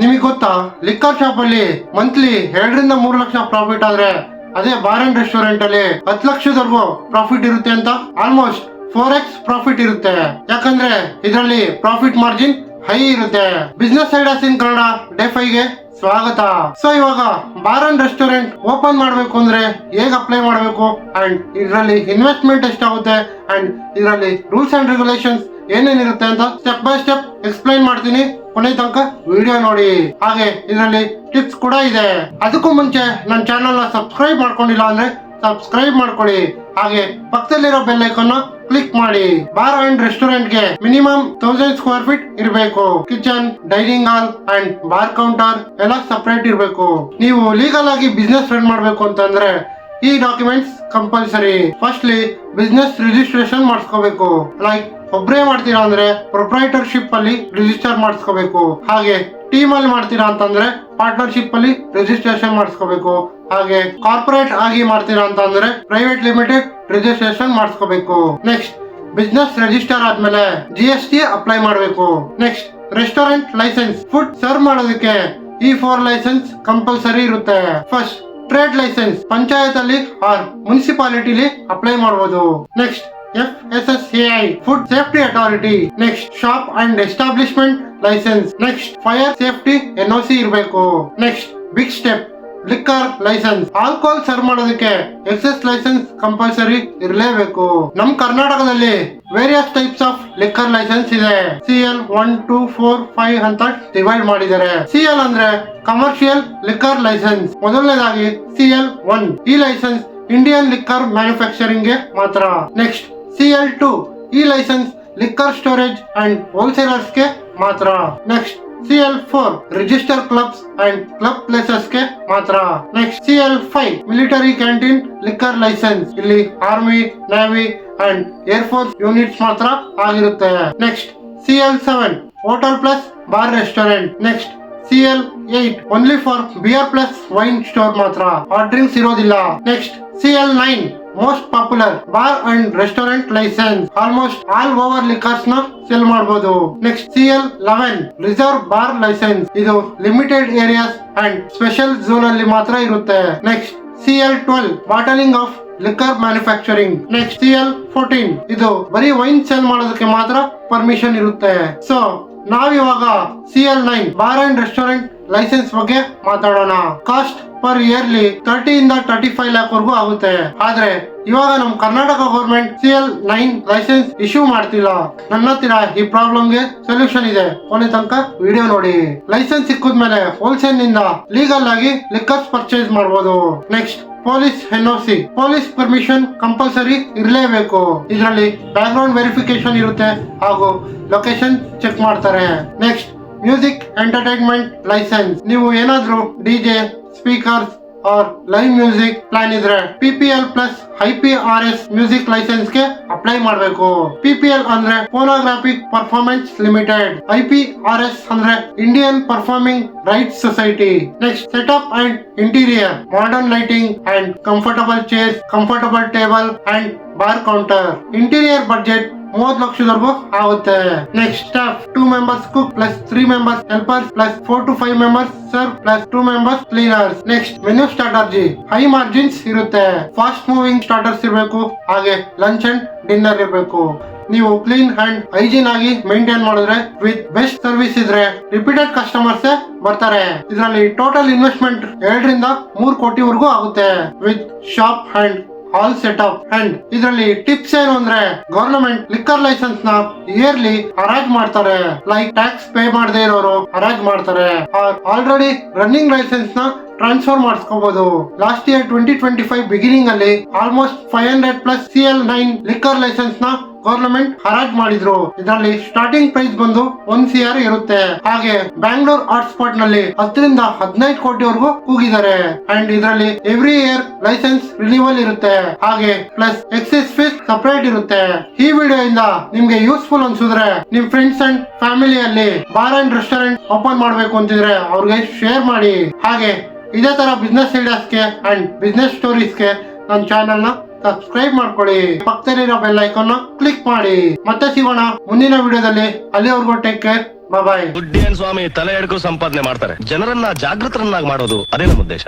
ನಿಮಗೆ ಗೊತ್ತಾ, liquor shop ಅಲ್ಲಿ ಮಂತ್ಲಿ 2 ರಿಂದ 3 ಲಕ್ಷ ಪ್ರಾಫಿಟ್ ಆದ್ರೆ ಅದೇ ಬಾರ್ ಅಂಡ್ ರೆಸ್ಟೋರೆಂಟ್ ಅಲ್ಲಿ 10 ಲಕ್ಷದವರೆಗೂ ಪ್ರಾಫಿಟ್ ಇರುತ್ತೆ ಅಂತ ಆಲ್ಮೋಸ್ಟ್ 4x ಪ್ರಾಫಿಟ್ ಇರುತ್ತೆ. ಯಾಕಂದ್ರೆ ಇದರಲ್ಲಿ ಪ್ರಾಫಿಟ್ ಮಾರ್ಜಿನ್ ಹೈ ಇರುತ್ತೆ. Business ideas in Kannada day 5ಗೆ ಸ್ವಾಗತ. ಸೊ ಇವಾಗ ಬಾರ್ ಅಂಡ್ ರೆಸ್ಟೋರೆಂಟ್ ಓಪನ್ ಮಾಡ್ಬೇಕು ಅಂದ್ರೆ ಹೇಗ್ ಅಪ್ಲೈ ಮಾಡ್ಬೇಕು ಅಂಡ್ ಇದರಲ್ಲಿ ಇನ್ವೆಸ್ಟ್ಮೆಂಟ್ ಎಷ್ಟಾಗುತ್ತೆ ಅಂಡ್ ಇದರಲ್ಲಿ ರೂಲ್ಸ್ ಅಂಡ್ ರೆಗ್ಯುಲೇಷನ್ಸ್ ಏನೇನಿರುತ್ತೆ ಅಂತ ಸ್ಟೆಪ್ ಬೈ ಸ್ಟೆಪ್ ಎಕ್ಸ್ಪ್ಲೈನ್ ಮಾಡ್ತೀನಿ. ಕೊನೆ ತನಕ ವಿಡಿಯೋ ನೋಡಿ. ಹಾಗೆ ಇದರಲ್ಲಿ ಟಿಪ್ಸ್ ಕೂಡ ಇದೆ. ಅದಕ್ಕೂ ಮುಂಚೆ ನನ್ನ ಚಾನೆಲ್ ನ ಸಬ್ಸ್ಕ್ರೈಬ್ ಮಾಡ್ಕೊಂಡಿಲ್ಲ ಅಂದ್ರೆ ಸಬ್ಸ್ಕ್ರೈಬ್ ಮಾಡ್ಕೊಳ್ಳಿ. ಹಾಗೆ ಪಕ್ಕದಲ್ಲಿರೋ ಬೆಲ್ ಐಕಾನ್ ಕ್ಲಿಕ್ ಮಾಡಿ. ಬಾರ್ ಅಂಡ್ ರೆಸ್ಟೋರೆಂಟ್ ಗೆ ಮಿನಿಮಮ್ 1000 ಸ್ಕ್ವೇರ್ ಫೀಟ್ ಇರಬೇಕು. Kitchen, dining hall and bar counter ಎಲ್ಲ ಸಪರೇಟ್ ಇರಬೇಕು. ನೀವು ಲೀಗಲ್ ಆಗಿ ಬಿಸ್ನೆಸ್ ರನ್ ಮಾಡ್ಬೇಕು ಅಂತಂದ್ರೆ ಈ documents compulsory. Firstly business registration ಮಾಡಿಸ್ಕೋಬೇಕು. ಲೈಕ್ ಒಬ್ಬರೇ ಮಾಡ್ತೀರಾ ಅಂದ್ರೆ ಪ್ರೊಪ್ರೈಟರ್ಶಿಪ್ ಅಲ್ಲಿ ರಿಜಿಸ್ಟರ್ ಮಾಡಿಸ್ಕೋಬೇಕು. ಹಾಗೆ ಟೀಮ್ ಅಲ್ಲಿ ಮಾಡ್ತೀರಾ ಅಂತಂದ್ರೆ ಪಾರ್ಟ್ನರ್ಶಿಪ್ ಅಲ್ಲಿ ರಿಜಿಸ್ಟ್ರೇಷನ್ ಮಾಡಿಸ್ಕೋಬೇಕು. ಹಾಗೆ ಕಾರ್ಪೊರೇಟ್ ಆಗಿ ಮಾಡ್ತೀರಾ ಅಂತಂದ್ರೆ ಪ್ರೈವೇಟ್ ಲಿಮಿಟೆಡ್ ರಿಜಿಸ್ಟ್ರೇಷನ್ ಮಾಡಿಸ್ಕೋಬೇಕು. ನೆಕ್ಸ್ಟ್ ಬಿಸ್ನೆಸ್ ರಿಜಿಸ್ಟರ್ ಆದ್ಮೇಲೆ GST ಅಪ್ಲೈ ಮಾಡಬೇಕು. Next restaurant licence, food serve ಮಾಡೋದಕ್ಕೆ ಈ 4 ಲೈಸೆನ್ಸ್ ಕಂಪಲ್ಸರಿ ಇರುತ್ತೆ. ಫಸ್ಟ್ ಟ್ರೇಡ್ ಲೈಸೆನ್ಸ್ ಪಂಚಾಯತ್ ಅಲ್ಲಿ ಆರ್ ಮುನ್ಸಿಪಾಲಿಟಿಲಿ ಅಪ್ಲೈ ಮಾಡಬಹುದು. Next FSSAI food safety authority. Next shop and establishment licence. Next fire safety NOC ಇರಬೇಕು. Next big step liquor licence. Alcohol serve ಮಾಡೋದಕ್ಕೆ excise licence compulsory ಇರಲೇಬೇಕು. ನಮ್ ಕರ್ನಾಟಕದಲ್ಲಿ various types of liquor licence ಇದೆ. CL 1, 2, 4, 5 ಅಂತ divide ಮಾಡಿದ್ದಾರೆ. CL ಅಂದ್ರೆ commercial liquor licence. ಮೊದಲನೇದಾಗಿ CL 1 ಈ ಲೈಸೆನ್ಸ್ ಇಂಡಿಯನ್ ಲಿಕ್ಕರ್ ಮ್ಯಾನುಫ್ಯಾಕ್ಚರಿಂಗ್ ಗೆ ಮಾತ್ರ. ನೆಕ್ಸ್ಟ್ CL 2 ಈ licence liquor storage and wholesalers ಗೆ ಮಾತ್ರ. Next CL 4 register clubs and club places ಗೆ ಮಾತ್ರ. Next CL 5 military canteen liquor licence. ಇಲ್ಲಿ army, navy and air force units ಮಾತ್ರ ಆಗಿರುತ್ತೆ. Next CL 7 hotel plus bar restaurant. Next CL 8 only for beer plus wine store ಮಾತ್ರ, hot drinks ಇರೋದಿಲ್ಲ. Next CL 9 most popular bar and restaurant licence. Almost all over lickers ನ sell ಮಾಡಬಹುದು. Next CL 11 reserve bar licence. ಇದು limited areas and special zone ಅಲ್ಲಿ ಮಾತ್ರ ಇರುತ್ತೆ. Next CL 12 bottling of liquor manufacturing. Next CL 14 ಇದು ಬರೀ wine cell ಮಾಡೋದಕ್ಕೆ ಮಾತ್ರ ಪರ್ಮಿಷನ್ ಇರುತ್ತೆ. ಸೊ ನಾವಿವಾಗ CL 9 bar and restaurant license ಬಗ್ಗೆ ಮಾತಾಡೋಣ. ಕಾಸ್ಟ್ ಪರ್ ಇಯರ್ಲಿ 30 ಇಂದ 35 ಲ್ಯಾಕ್ ವರೆಗೂ ಆಗುತ್ತೆ. ಆದ್ರೆ ಇವಾಗ ನಮ್ Karnataka government CL 9 licence issue ಮಾಡ್ತಿಲ್ಲ. ನನ್ನ ಹತ್ತಿರ ಈ ಪ್ರಾಬ್ಲಮ್ ಗೆ ಸೊಲ್ಯೂಷನ್ ಇದೆ. ಕೊನೆ ತನಕ ವಿಡಿಯೋ ನೋಡಿ. ಲೈಸೆನ್ಸ್ ಸಿಕ್ಕಿದ್ಮೇಲೆ ಹೋಲ್ಸೇಲ್ ನಿಂದ ಲೀಗಲ್ ಆಗಿ ಲಿಕ್ಕರ್ಸ್ ಪರ್ಚೇಸ್ ಮಾಡಬಹುದು. Next police NOC police permission compulsory ಇರಲೇಬೇಕು. ಇದರಲ್ಲಿ ಬ್ಯಾಕ್ ಗ್ರೌಂಡ್ ವೆರಿಫಿಕೇಶನ್ ಇರುತ್ತೆ ಹಾಗೂ ಲೊಕೇಶನ್ ಚೆಕ್ ಮಾಡ್ತಾರೆ. Next music entertainment licence. ನೀವು ಏನಾದ್ರೂ DJ, speakers or live music plan ಇದ್ರೆ PPL plus IPRS music licence ಗೆ ಅಪ್ಲೈ ಮಾಡಬೇಕು. PPL ಅಂದ್ರೆ ಫೋನೋಗ್ರಾಫಿಕ್ ಪರ್ಫಾರ್ಮೆನ್ಸ್ ಲಿಮಿಟೆಡ್. IPRS ಅಂದ್ರೆ Indian performing rights society. Next setup and interior modern lighting and comfortable chairs, comfortable table and bar counter. Interior budget 30 ಲಕ್ಷದವರೆಗೂ ಆಗುತ್ತೆ. Next staff 2 members cook plus 3 members helpers plus 4 to 5 members serve plus 2 members cleaners. Next menu strategy high margins ಇರುತ್ತೆ. Fast moving starters ಇರಬೇಕು. ಹಾಗೆ lunch and dinner ಇರಬೇಕು. ನೀವು clean and hygiene ಆಗಿ maintain ಮಾಡಿದ್ರೆ with best service ಇದ್ರೆ repeated customers ಬರ್ತಾರೆ. ಇದರಲ್ಲಿ ಟೋಟಲ್ ಇನ್ವೆಸ್ಟ್ಮೆಂಟ್ 2 ರಿಂದ 3 ಕೋಟಿವರೆಗೂ ಆಗುತ್ತೆ with shop and all setup. And ಇದರಲ್ಲಿ ಟಿಪ್ಸ್ ಏನು ಅಂದ್ರೆ ಗವರ್ನಮೆಂಟ್ ಲಿಕ್ಕರ್ ಲೈಸೆನ್ಸ್ ನ ಇಯರ್ಲಿ ಹರಾಜ್ ಮಾಡ್ತಾರೆ. ಲೈಕ್ ಟ್ಯಾಕ್ಸ್ ಪೇ ಮಾಡದೇ ಇರೋರು ಹರಾಜ್ ಮಾಡ್ತಾರೆ. ಆಲ್ರೆಡಿ ರನ್ನಿಂಗ್ ಲೈಸೆನ್ಸ್ ನ ಟ್ರಾನ್ಸ್ಫರ್ ಮಾಡಿಸ್ಕೋಬಹುದು. ಲಾಸ್ಟ್ ಇಯರ್ 2025 ಬಿಗಿನಿಂಗ್ ಅಲ್ಲಿ almost 500 plus CL 9 liquor licence ನ ಗವರ್ನಮೆಂಟ್ ಹರಾಜ್ ಮಾಡಿದ್ರು. ಇದರಲ್ಲಿ ಸ್ಟಾರ್ಟಿಂಗ್ ಪ್ರೈಸ್ ಬಂದು 1 CR ಇರುತ್ತೆ. ಹಾಗೆ ಬ್ಯಾಂಗ್ಳೂರ್ ಹಾಟ್ಸ್ಪಾಟ್ ನಲ್ಲಿ 10 ರಿಂದ 15 ಕೋಟಿವರೆಗೂ ಕೂಗಿದ್ದಾರೆ. ಅಂಡ್ ಇದರಲ್ಲಿ ಎವ್ರಿ ಇಯರ್ ಲೈಸೆನ್ಸ್ ರಿನಿವಲ್ ಇರುತ್ತೆ. ಹಾಗೆ ಪ್ಲಸ್ ಎಕ್ಸೆಸ್ ಫೀಸ್ ಸಪರೇಟ್ ಇರುತ್ತೆ. ಈ ವಿಡಿಯೋ ಇಂದ ನಿಮ್ಗೆ ಯೂಸ್ಫುಲ್ ಅನ್ಸಿದ್ರೆ ನಿಮ್ ಫ್ರೆಂಡ್ಸ್ ಅಂಡ್ ಫ್ಯಾಮಿಲಿಯಲ್ಲಿ ಬಾರ್ ಅಂಡ್ ರೆಸ್ಟೋರೆಂಟ್ ಓಪನ್ ಮಾಡ್ಬೇಕು ಅಂತಿದ್ರೆ ಅವ್ರಿಗೆ ಶೇರ್ ಮಾಡಿ. ಹಾಗೆ ಇದೇ ತರ ಬಿಸ್ನೆಸ್ ಐಡಿಯಾಸ್ಗೆ ಅಂಡ್ ಬಿಸ್ನೆಸ್ ಸ್ಟೋರೀಸ್ಗೆ ನನ್ನ ಚಾನೆಲ್ ನ ಸಬ್ಸ್ಕ್ರೈಬ್ ಮಾಡ್ಕೊಳ್ಳಿ. ಪಕ್ಕದಲ್ಲಿರೋ ಬೆಲ್ ಐಕಾನ್ ಕ್ಲಿಕ್ ಮಾಡಿ. ಮತ್ತೆ ಸಿಗೋಣ ಮುಂದಿನ ವಿಡಿಯೋದಲ್ಲಿ. ಅಲ್ಲಿವರೆಗೂ ಟೇಕ್ ಕೇರ್. ಬಾಯ್. ದುಡ್ಡೇನ್ ಸ್ವಾಮಿ ತಲೆ ಎಡ್ಕೊ ಸಂಪಾದನೆ ಮಾಡ್ತಾರೆ, ಜನರನ್ನ ಜಾಗೃತರನ್ನಾಗಿ ಮಾಡೋದು ಅದೇ ನಮ್ಮ ಉದ್ದೇಶ.